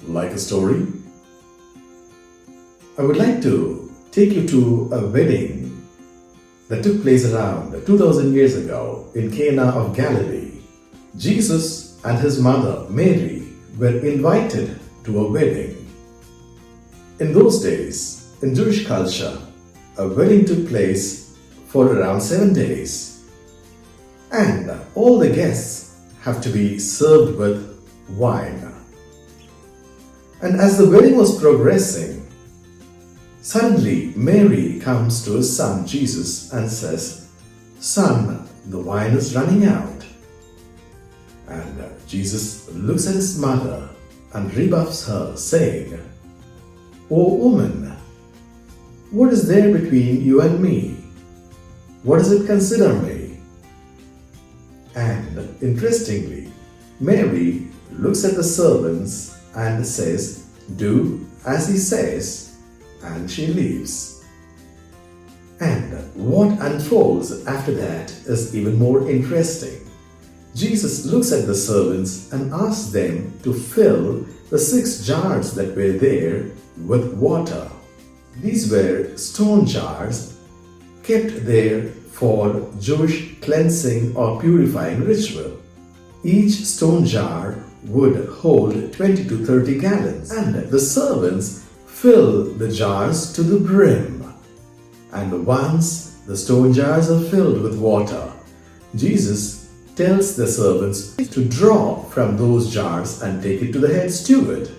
like a story? I would like to take you to a wedding that took place around 2000 years ago in Cana of Galilee. Jesus and his mother Mary were invited to a wedding. In those days, in Jewish culture, a wedding took place for around 7 days, and all the guests have to be served with wine. And as the wedding was progressing, suddenly Mary comes to his son Jesus and says, "Son, the wine is running out." And Jesus looks at his mother and rebuffs her, saying, "O woman, what is there between you and me? What does it consider me?" And interestingly, Mary looks at the servants and says, "Do as he says," and she leaves. And what unfolds after that is even more interesting. Jesus looks at the servants and asks them to fill the 6 jars that were there with water. These were stone jars kept there for Jewish cleansing or purifying ritual. Each stone jar would hold 20 to 30 gallons, and the servants fill the jars to the brim. And once the stone jars are filled with water, Jesus tells the servants to draw from those jars and take it to the head steward.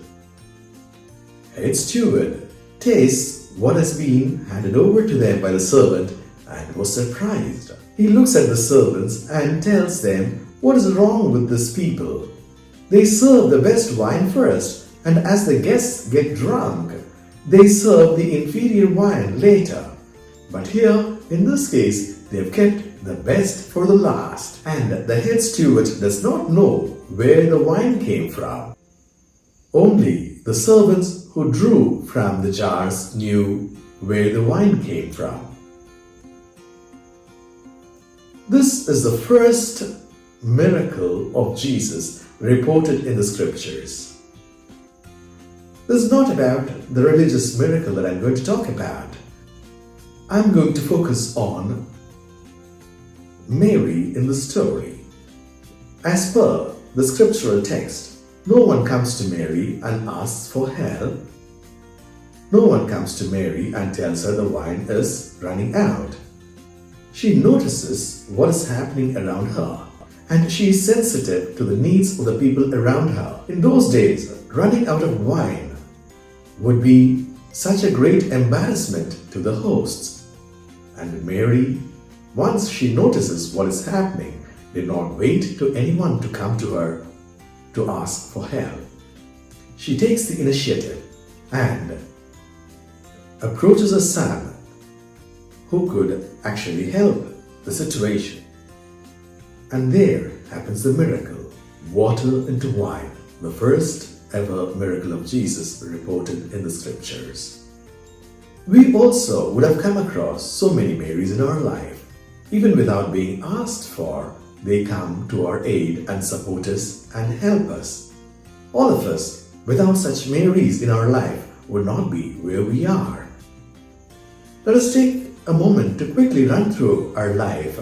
Head steward tastes what has been handed over to them by the servant and was surprised. He looks at the servants and tells them what is wrong with these people. They serve the best wine first, and as the guests get drunk, they serve the inferior wine later. But here, in this case, they have kept the best for the last, and the head steward does not know where the wine came from. Only the servants who drew from the jars knew where the wine came from. This is the first miracle of Jesus reported in the scriptures. This is not about the religious miracle that I'm going to talk about. I'm going to focus on Mary in the story. As per the scriptural text, no one comes to Mary and asks for help. No one comes to Mary and tells her the wine is running out. She notices what is happening around her, and she is sensitive to the needs of the people around her. In those days, running out of wine would be such a great embarrassment to the hosts. And Mary, once she notices what is happening, did not wait to anyone to come to her to ask for help. She takes the initiative and approaches her son, who could actually help the situation. And there happens the miracle, water into wine, the first ever miracle of Jesus reported in the scriptures. We also would have come across so many Marys in our life. Even without being asked for, they come to our aid and support us and help us. All of us, without such Marys in our life, would not be where we are. Let us take a moment to quickly run through our life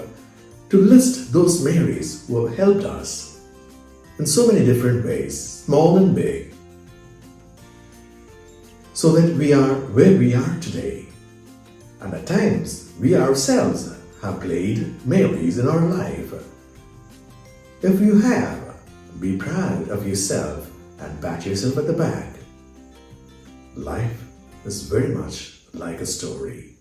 to list those Marys who have helped us in so many different ways, small and big, so that we are where we are today. And at times, we ourselves have played Marys in our life. If you have, be proud of yourself and pat yourself at the back. Life is very much like a story.